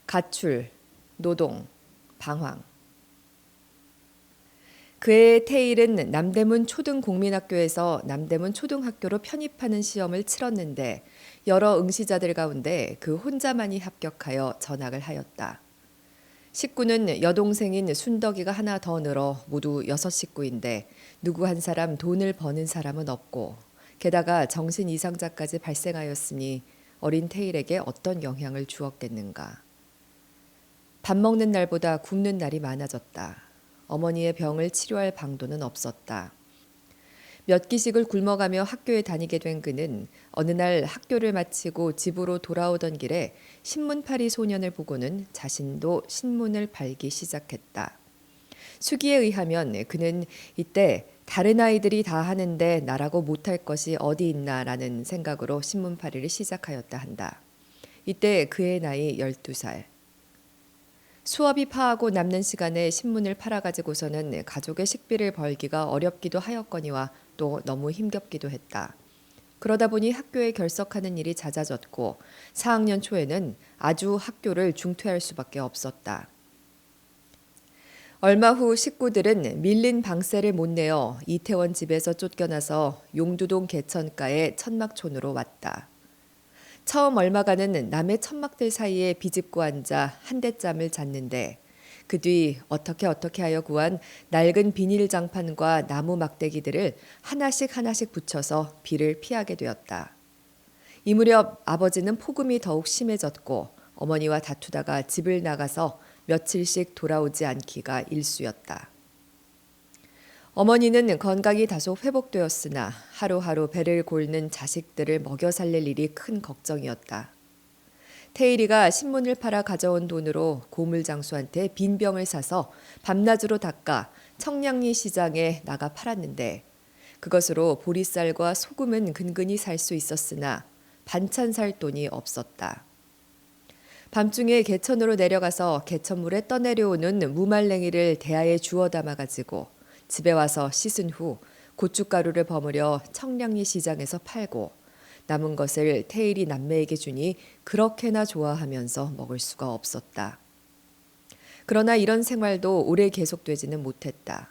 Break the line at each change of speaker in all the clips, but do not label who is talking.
가출, 노동, 방황. 그해 테일은 남대문 초등국민학교에서 남대문 초등학교로 편입하는 시험을 치렀는데 여러 응시자들 가운데 그 혼자만이 합격하여 전학을 하였다. 식구는 여동생인 순덕이가 하나 더 늘어 모두 6식구인데 누구 한 사람 돈을 버는 사람은 없고 게다가 정신 이상자까지 발생하였으니 어린 테일에게 어떤 영향을 주었겠는가. 밥 먹는 날보다 굶는 날이 많아졌다. 어머니의 병을 치료할 방도는 없었다. 몇 끼씩을 굶어가며 학교에 다니게 된 그는 어느 날 학교를 마치고 집으로 돌아오던 길에 신문팔이 소년을 보고는 자신도 신문을 팔기 시작했다. 수기에 의하면 그는 이때 다른 아이들이 다 하는데 나라고 못할 것이 어디 있나라는 생각으로 신문팔이를 시작하였다 한다. 이때 그의 나이 12살. 수업이 파하고 남는 시간에 신문을 팔아가지고서는 가족의 식비를 벌기가 어렵기도 하였거니와 또 너무 힘겹기도 했다. 그러다 보니 학교에 결석하는 일이 잦아졌고 4학년 초에는 아주 학교를 중퇴할 수밖에 없었다. 얼마 후 식구들은 밀린 방세를 못 내어 이태원 집에서 쫓겨나서 용두동 개천가의 천막촌으로 왔다. 처음 얼마간은 남의 천막들 사이에 비집고 앉아 한대짬을 잤는데 그 뒤 어떻게 하여 구한 낡은 비닐 장판과 나무 막대기들을 하나씩 붙여서 비를 피하게 되었다. 이 무렵 아버지는 폭음이 더욱 심해졌고 어머니와 다투다가 집을 나가서 며칠씩 돌아오지 않기가 일쑤였다. 어머니는 건강이 다소 회복되었으나 하루하루 배를 골는 자식들을 먹여 살릴 일이 큰 걱정이었다. 테일이가 신문을 팔아 가져온 돈으로 고물장수한테 빈병을 사서 밤낮으로 닦아 청량리 시장에 나가 팔았는데 그것으로 보리쌀과 소금은 근근히 살 수 있었으나 반찬 살 돈이 없었다. 밤중에 개천으로 내려가서 개천물에 떠내려오는 무말랭이를 대야에 주워 담아가지고 집에 와서 씻은 후 고춧가루를 버무려 청량리 시장에서 팔고 남은 것을 테일이 남매에게 주니 그렇게나 좋아하면서 먹을 수가 없었다. 그러나 이런 생활도 오래 계속되지는 못했다.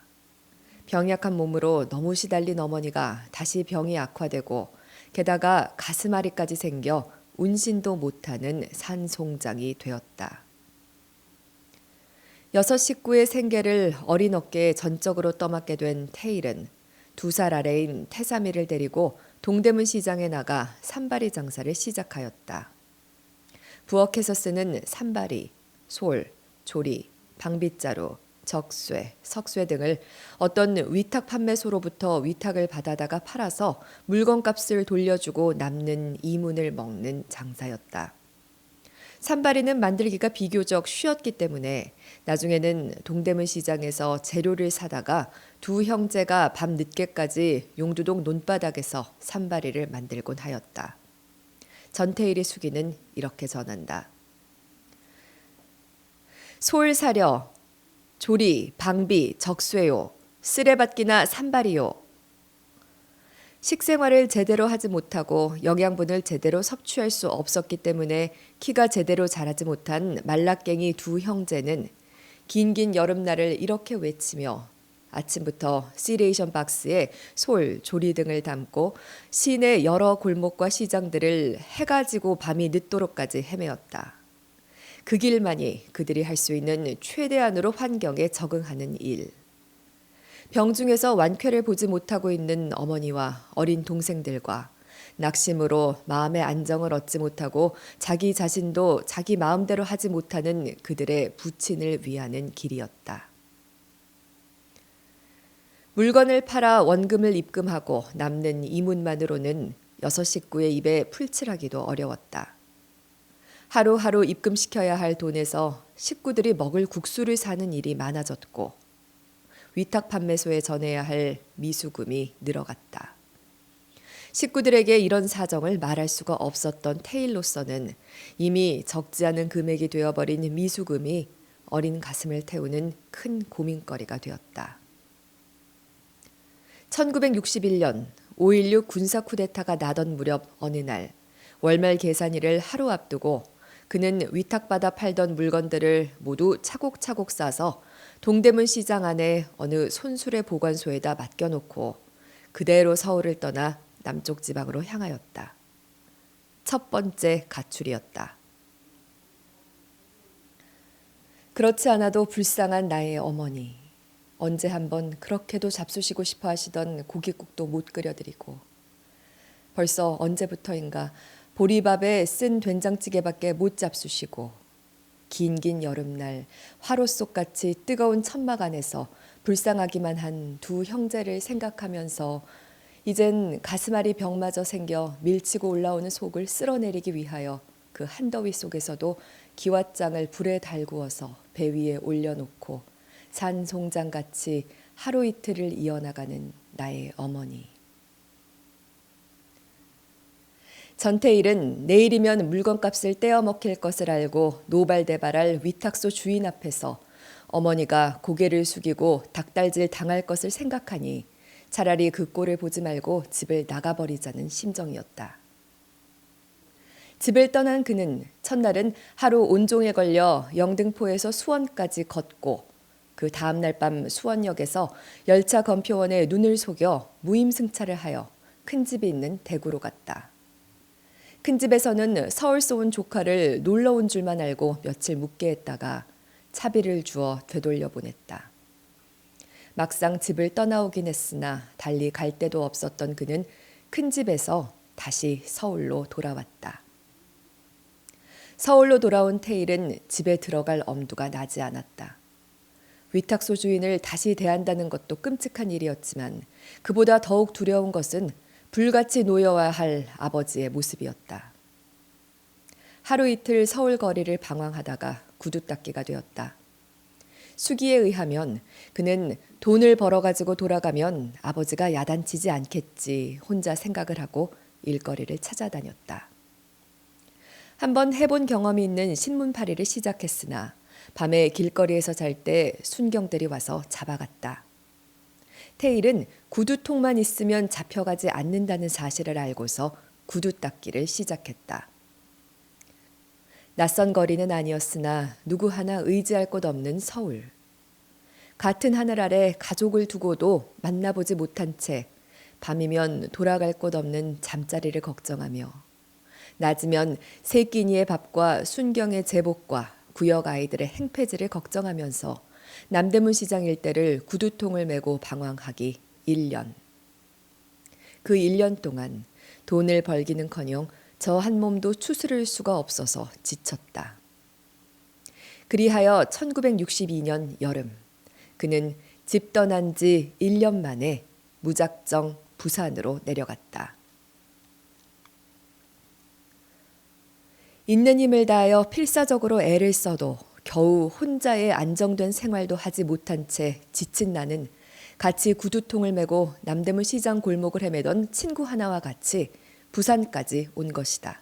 병약한 몸으로 너무 시달린 어머니가 다시 병이 악화되고 게다가 가슴앓이까지 생겨 운신도 못하는 산송장이 되었다. 6식구의 생계를 어린 어깨에 전적으로 떠맡게 된 테일은 2살 아래인 태삼이를 데리고 동대문 시장에 나가 산발이 장사를 시작하였다. 부엌에서 쓰는 산발이, 솔, 조리, 방빗자루, 적쇠, 석쇠 등을 어떤 위탁 판매소로부터 위탁을 받아다가 팔아서 물건값을 돌려주고 남는 이문을 먹는 장사였다. 산발이는 만들기가 비교적 쉬웠기 때문에 나중에는 동대문 시장에서 재료를 사다가 두 형제가 밤 늦게까지 용두동 논바닥에서 산발이를 만들곤 하였다. 전태일의 수기는 이렇게 전한다. 솔 사려, 조리, 방비, 적쇠요, 쓰레받기나 산발이요. 식생활을 제대로 하지 못하고 영양분을 제대로 섭취할 수 없었기 때문에 키가 제대로 자라지 못한 말라깽이 두 형제는 긴 여름날을 이렇게 외치며 아침부터 시레이션 박스에 솔, 조리 등을 담고 시내 여러 골목과 시장들을 해가 지고 밤이 늦도록까지 헤매었다. 그 길만이 그들이 할 수 있는 최대한으로 환경에 적응하는 일. 병중에서 완쾌를 보지 못하고 있는 어머니와 어린 동생들과 낙심으로 마음의 안정을 얻지 못하고 자기 자신도 자기 마음대로 하지 못하는 그들의 부친을 위하는 길이었다. 물건을 팔아 원금을 입금하고 남는 이문만으로는 6식구의 입에 풀칠하기도 어려웠다. 하루하루 입금시켜야 할 돈에서 식구들이 먹을 국수를 사는 일이 많아졌고 위탁 판매소에 전해야 할 미수금이 늘어갔다. 식구들에게 이런 사정을 말할 수가 없었던 테일로서는 이미 적지 않은 금액이 되어버린 미수금이 어린 가슴을 태우는 큰 고민거리가 되었다. 1961년 5.16 군사 쿠데타가 나던 무렵 어느 날 월말 계산일을 하루 앞두고 그는 위탁받아 팔던 물건들을 모두 차곡차곡 싸서 동대문 시장 안에 어느 손수레 보관소에다 맡겨놓고 그대로 서울을 떠나 남쪽 지방으로 향하였다. 첫 번째 가출이었다. 그렇지 않아도 불쌍한 나의 어머니. 언제 한번 그렇게도 잡수시고 싶어 하시던 고깃국도 못 끓여드리고 벌써 언제부터인가 보리밥에 쓴 된장찌개밖에 못 잡수시고 긴긴 여름날 화로 속같이 뜨거운 천막 안에서 불쌍하기만 한 두 형제를 생각하면서 이젠 가슴앓이 병마저 생겨 밀치고 올라오는 속을 쓸어내리기 위하여 그 한더위 속에서도 기왓장을 불에 달구어서 배 위에 올려놓고 산송장같이 하루 이틀을 이어나가는 나의 어머니. 전태일은 내일이면 물건값을 떼어 먹힐 것을 알고 노발대발할 위탁소 주인 앞에서 어머니가 고개를 숙이고 닭달질 당할 것을 생각하니 차라리 그 꼴을 보지 말고 집을 나가버리자는 심정이었다. 집을 떠난 그는 첫날은 하루 온종에 걸려 영등포에서 수원까지 걷고 그 다음날 밤 수원역에서 열차 검표원에 눈을 속여 무임승차를 하여 큰 집이 있는 대구로 갔다. 큰 집에서는 서울서 온 조카를 놀러 온 줄만 알고 며칠 묵게 했다가 차비를 주어 되돌려 보냈다. 막상 집을 떠나오긴 했으나 달리 갈 데도 없었던 그는 큰 집에서 다시 서울로 돌아왔다. 서울로 돌아온 태일은 집에 들어갈 엄두가 나지 않았다. 위탁소 주인을 다시 대한다는 것도 끔찍한 일이었지만 그보다 더욱 두려운 것은 불같이 놓여야 할 아버지의 모습이었다. 하루 이틀 서울 거리를 방황하다가 구두 닦기가 되었다. 수기에 의하면 그는 돈을 벌어가지고 돌아가면 아버지가 야단치지 않겠지 혼자 생각을 하고 일거리를 찾아다녔다. 한번 해본 경험이 있는 신문팔이를 시작했으나 밤에 길거리에서 잘 때 순경들이 와서 잡아갔다. 태일은 구두통만 있으면 잡혀가지 않는다는 사실을 알고서 구두 닦기를 시작했다. 낯선 거리는 아니었으나 누구 하나 의지할 곳 없는 서울. 같은 하늘 아래 가족을 두고도 만나보지 못한 채 밤이면 돌아갈 곳 없는 잠자리를 걱정하며 낮이면 세 끼니의 밥과 순경의 제복과 구역 아이들의 행패지를 걱정하면서 남대문 시장 일대를 구두통을 메고 방황하기 1년. 그 1년 동안 돈을 벌기는커녕 저 한 몸도 추스를 수가 없어서 지쳤다. 그리하여 1962년 여름 그는 집 떠난 지 1년 만에 무작정 부산으로 내려갔다. 있는 힘을 다하여 필사적으로 애를 써도 겨우 혼자의 안정된 생활도 하지 못한 채 지친 나는 같이 구두통을 메고 남대문 시장 골목을 헤매던 친구 하나와 같이 부산까지 온 것이다.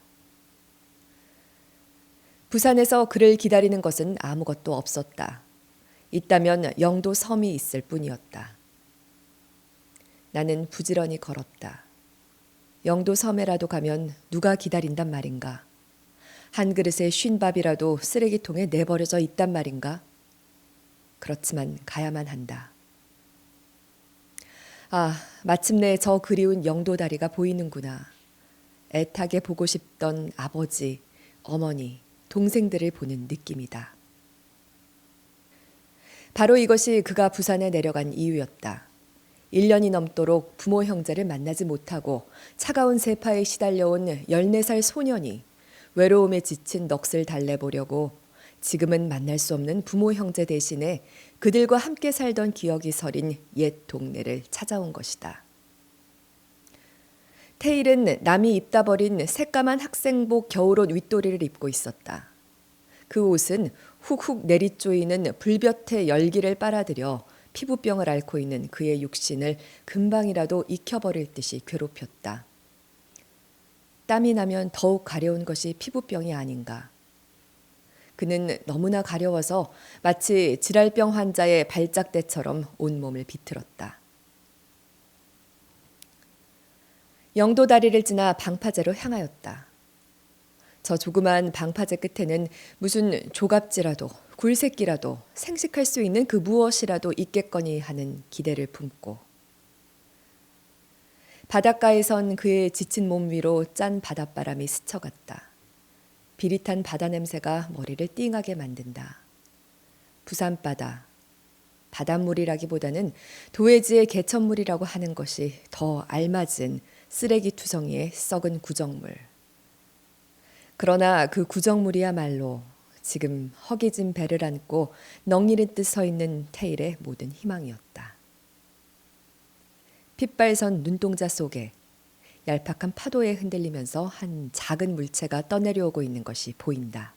부산에서 그를 기다리는 것은 아무것도 없었다. 있다면 영도 섬이 있을 뿐이었다. 나는 부지런히 걸었다. 영도 섬에라도 가면 누가 기다린단 말인가? 한 그릇의 쉰밥이라도 쓰레기통에 내버려져 있단 말인가? 그렇지만 가야만 한다. 아, 마침내 저 그리운 영도 다리가 보이는구나. 애타게 보고 싶던 아버지, 어머니, 동생들을 보는 느낌이다. 바로 이것이 그가 부산에 내려간 이유였다. 1년이 넘도록 부모 형제를 만나지 못하고 차가운 세파에 시달려온 14살 소년이 외로움에 지친 넋을 달래보려고 지금은 만날 수 없는 부모 형제 대신에 그들과 함께 살던 기억이 서린 옛 동네를 찾아온 것이다. 태일은 남이 입다 버린 새까만 학생복 겨울옷 윗도리를 입고 있었다. 그 옷은 훅훅 내리쪼이는 불볕의 열기를 빨아들여 피부병을 앓고 있는 그의 육신을 금방이라도 익혀버릴 듯이 괴롭혔다. 땀이 나면 더욱 가려운 것이 피부병이 아닌가. 그는 너무나 가려워서 마치 질랄병 환자의 발작대처럼 온몸을 비틀었다. 영도 다리를 지나 방파제로 향하였다. 저 조그만 방파제 끝에는 무슨 조갑지라도 굴새끼라도 생식할 수 있는 그 무엇이라도 있겠거니 하는 기대를 품고 바닷가에선 그의 지친 몸 위로 짠 바닷바람이 스쳐갔다. 비릿한 바다 냄새가 머리를 띵하게 만든다. 부산바다, 바닷물이라기보다는 도해지의 개천물이라고 하는 것이 더 알맞은 쓰레기 투성이의 썩은 구정물. 그러나 그 구정물이야말로 지금 허기진 배를 안고 넋이른 듯 서 있는 테일의 모든 희망이었다. 핏발선 눈동자 속에 얄팍한 파도에 흔들리면서 한 작은 물체가 떠내려오고 있는 것이 보인다.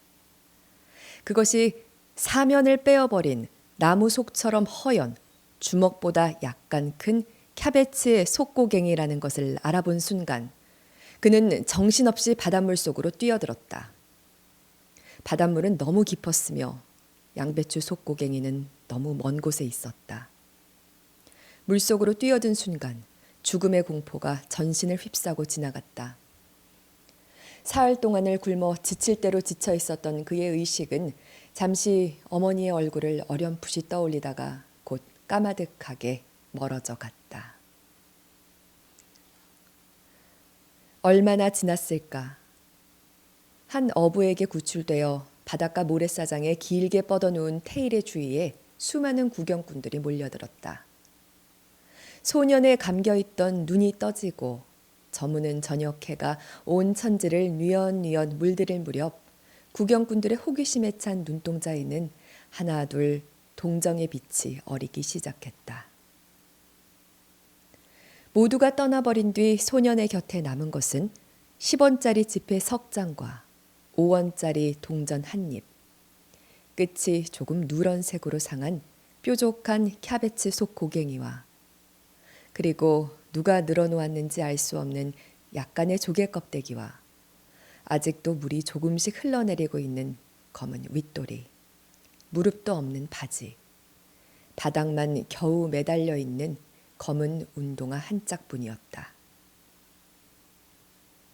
그것이 사면을 빼어버린 나무 속처럼 허연 주먹보다 약간 큰 캬베츠의 속고갱이라는 것을 알아본 순간 그는 정신없이 바닷물 속으로 뛰어들었다. 바닷물은 너무 깊었으며 양배추 속고갱이는 너무 먼 곳에 있었다. 물속으로 뛰어든 순간 죽음의 공포가 전신을 휩싸고 지나갔다. 사흘 동안을 굶어 지칠 대로 지쳐 있었던 그의 의식은 잠시 어머니의 얼굴을 어렴풋이 떠올리다가 곧 까마득하게 멀어져 갔다. 얼마나 지났을까? 한 어부에게 구출되어 바닷가 모래사장에 길게 뻗어놓은 테일의 주위에 수많은 구경꾼들이 몰려들었다. 소년에 감겨있던 눈이 떠지고 저무는 저녁 해가 온 천지를 뉘엿뉘엿 물들일 무렵 구경꾼들의 호기심에 찬 눈동자에는 하나 둘 동정의 빛이 어리기 시작했다. 모두가 떠나버린 뒤 소년의 곁에 남은 것은 10원짜리 지폐 석 장과 5원짜리 동전 한 입, 끝이 조금 누런색으로 상한 뾰족한 캬베츠 속 고갱이와 그리고 누가 늘어놓았는지 알 수 없는 약간의 조개 껍데기와 아직도 물이 조금씩 흘러내리고 있는 검은 윗도리, 무릎도 없는 바지, 바닥만 겨우 매달려 있는 검은 운동화 한 짝뿐이었다.